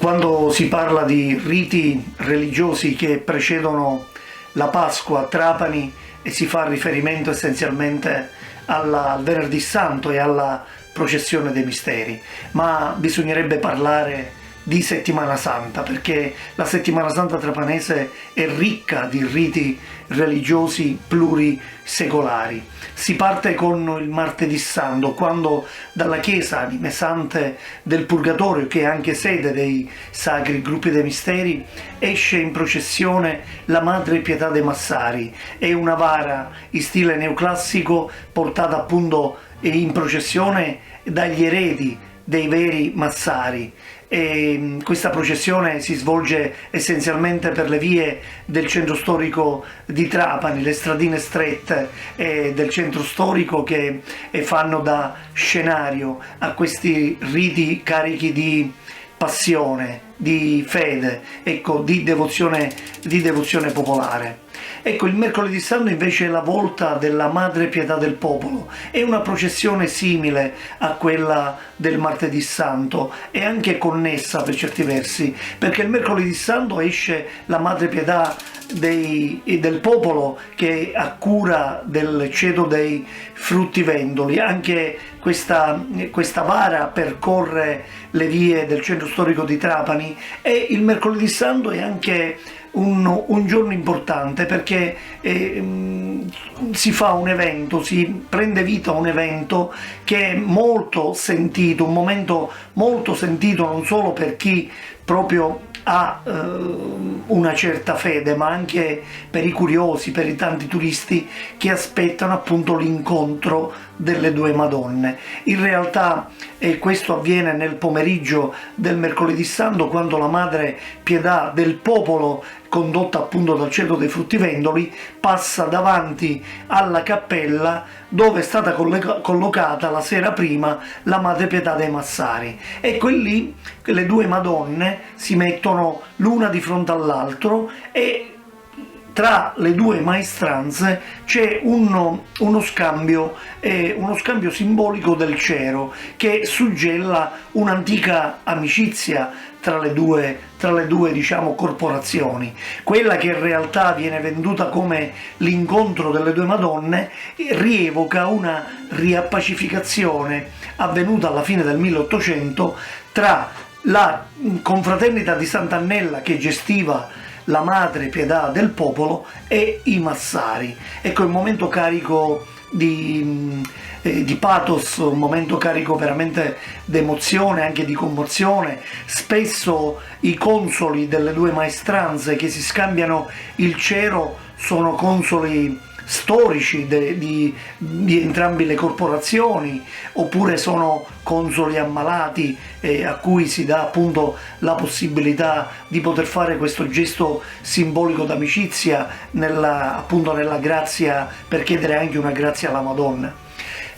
Quando si parla di riti religiosi che precedono la Pasqua a Trapani e si fa riferimento essenzialmente al Venerdì Santo e alla processione dei misteri, ma bisognerebbe parlare di Settimana Santa, perché la Settimana Santa trapanese è ricca di riti religiosi plurisecolari. Si parte con il Martedì Santo, quando dalla chiesa animesante del Purgatorio, che è anche sede dei sacri gruppi dei misteri, esce in processione la Madre Pietà dei Massari. È una vara in stile neoclassico portata appunto in processione dagli eredi dei veri Massari. E questa processione si svolge essenzialmente per le vie del centro storico di Trapani, le stradine strette del centro storico che fanno da scenario a questi riti carichi di passione, di fede, ecco, di devozione popolare. Ecco, il Mercoledì Santo invece è la volta della Madre Pietà del Popolo, è una processione simile a quella del Martedì Santo, è anche connessa per certi versi, perché il Mercoledì Santo esce la Madre Pietà del popolo che è a cura del ceto dei fruttivendoli. Anche questa vara percorre le vie del centro storico di Trapani, e il Mercoledì Santo è anche un giorno importante perché si fa un evento, si prende vita un evento che è molto sentito, un momento molto sentito non solo per chi proprio ha una certa fede, ma anche per i curiosi, per i tanti turisti che aspettano appunto l'incontro delle due Madonne. In realtà questo avviene nel pomeriggio del Mercoledì Santo, quando la Madre Pietà del Popolo, condotta appunto dal ceto dei fruttivendoli, passa davanti alla cappella dove è stata collocata la sera prima la Madre Pietà dei Massari. Ecco, lì le due Madonne si mettono l'una di fronte all'altro e tra le due maestranze c'è uno scambio simbolico del cero che suggella un'antica amicizia tra le due diciamo corporazioni. Quella che in realtà viene venduta come l'incontro delle due Madonne rievoca una riappacificazione avvenuta alla fine del 1800 tra la confraternita di Sant'Annella, che gestiva la Madre Pietà del Popolo, e i Massari. Ecco, il momento carico di pathos, un momento carico veramente di emozione, anche di commozione. Spesso i consoli delle due maestranze che si scambiano il cero sono consoli storici di entrambe le corporazioni, oppure sono consoli ammalati a cui si dà appunto la possibilità di poter fare questo gesto simbolico d'amicizia appunto nella grazia, per chiedere anche una grazia alla Madonna.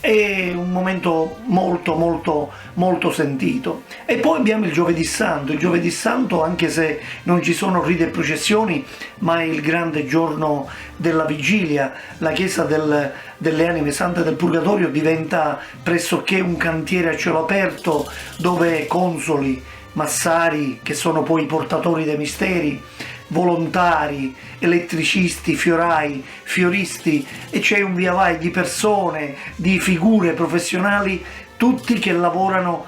È un momento molto molto molto sentito. E poi abbiamo il Giovedì Santo, anche se non ci sono riti e processioni, ma è il grande giorno della vigilia. La chiesa delle Anime Sante del Purgatorio diventa pressoché un cantiere a cielo aperto, dove consoli, massari, che sono poi i portatori dei misteri, volontari, elettricisti, fiorai, fioristi, e c'è un via vai di persone, di figure professionali, tutti che lavorano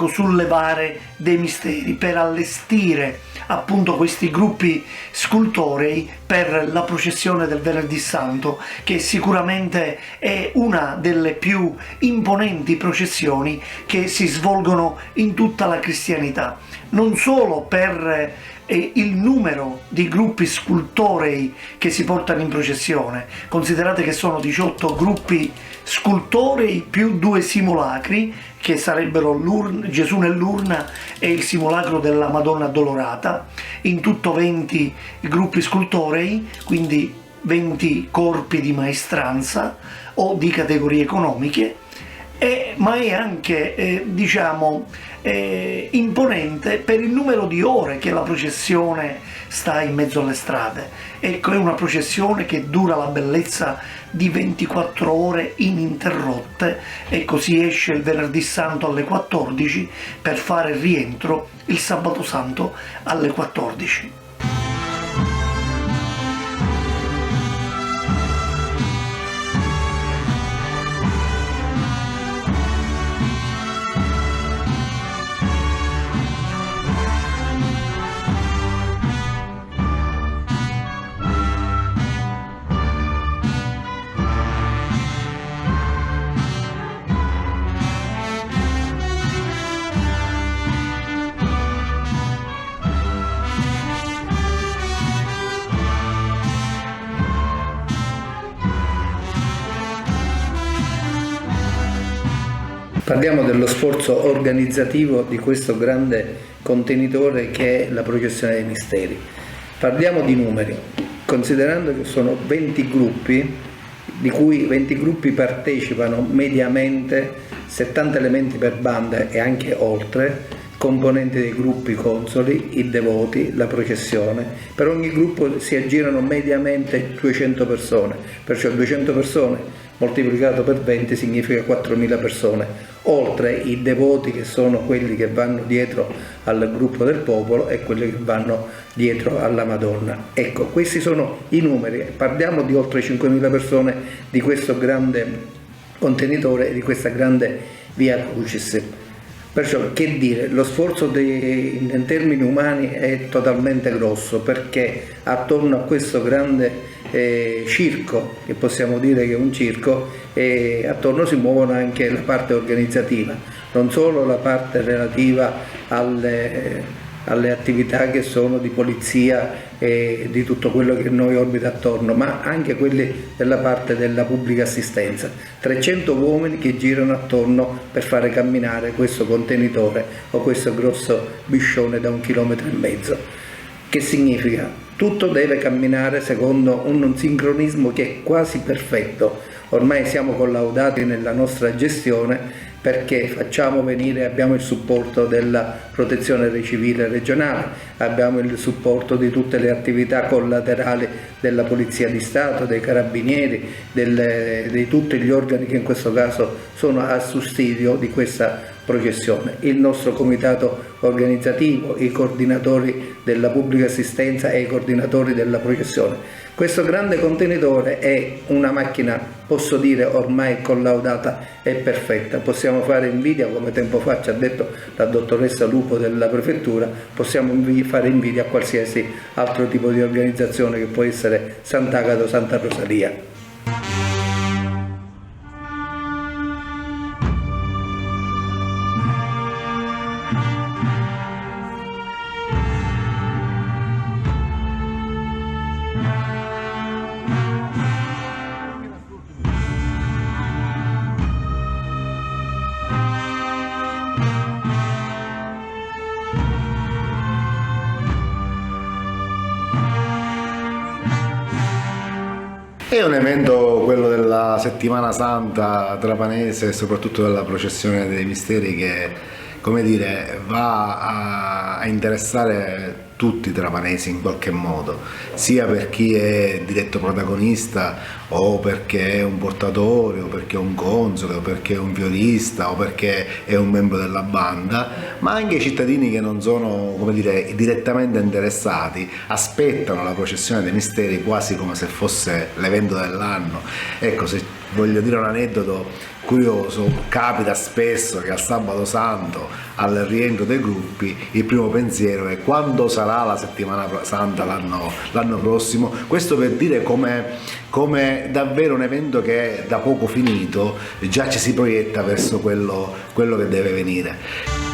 sulle bare dei misteri per allestire appunto questi gruppi scultorei per la processione del Venerdì Santo, che sicuramente è una delle più imponenti processioni che si svolgono in tutta la cristianità, non solo per il numero di gruppi scultorei che si portano in processione. Considerate che sono 18 gruppi scultorei più 2 simulacri, che sarebbero Gesù nell'urna e il simulacro della Madonna Addolorata, in tutto 20 gruppi scultorei, quindi 20 corpi di maestranza o di categorie economiche. ma è anche imponente per il numero di ore che la processione sta in mezzo alle strade. Ecco, è una processione che dura la bellezza di 24 ore ininterrotte, e così esce il venerdì santo alle 14 per fare il rientro il sabato santo alle 14. Parliamo dello sforzo organizzativo di questo grande contenitore che è la processione dei misteri. Parliamo di numeri, considerando che sono 20 gruppi, di cui 20 gruppi partecipano mediamente 70 elementi per banda e anche oltre, componenti dei gruppi consoli, i devoti, la processione. Per ogni gruppo si aggirano mediamente 200 persone, perciò 200 persone moltiplicato per 20 significa 4.000 persone, oltre i devoti che sono quelli che vanno dietro al gruppo del popolo e quelli che vanno dietro alla Madonna. Ecco, questi sono i numeri. Parliamo di oltre 5.000 persone di questo grande contenitore e di questa grande Via Crucis. Perciò, che dire, lo sforzo in termini umani è totalmente grosso, perché attorno a questo grande circo, che possiamo dire che è un circo, attorno si muovono anche la parte organizzativa, non solo la parte relativa alle attività che sono di polizia e di tutto quello che noi orbita attorno, ma anche quelli della parte della pubblica assistenza. 300 uomini che girano attorno per fare camminare questo contenitore o questo grosso biscione da 1,5 chilometri. Che significa? Tutto deve camminare secondo un sincronismo che è quasi perfetto. Ormai siamo collaudati nella nostra gestione, perché abbiamo il supporto della Protezione Civile regionale, abbiamo il supporto di tutte le attività collaterali della Polizia di Stato, dei Carabinieri, di tutti gli organi che in questo caso sono a sussidio di questa processione, il nostro comitato organizzativo, i coordinatori della pubblica assistenza e i coordinatori della processione. Questo grande contenitore è una macchina, posso dire, ormai collaudata e perfetta. Possiamo fare invidia, come tempo fa ci ha detto la dottoressa Lupo della prefettura, possiamo fare invidia a qualsiasi altro tipo di organizzazione che può essere Sant'Agata o Santa Rosalia. È un evento, quello della Settimana Santa trapanese e soprattutto della processione dei misteri, che, come dire, va a interessare tutti i trapanesi in qualche modo, sia per chi è diretto protagonista, o perché è un portatore, o perché è un console, o perché è un violista, o perché è un membro della banda, ma anche i cittadini che non sono, come dire, direttamente interessati, aspettano la processione dei misteri quasi come se fosse l'evento dell'anno. Ecco, se voglio dire un aneddoto curioso, capita spesso che al sabato santo, al rientro dei gruppi, il primo pensiero è: quando sarà la settimana santa l'anno prossimo? Questo per dire come davvero un evento che è da poco finito, già ci si proietta verso quello che deve venire.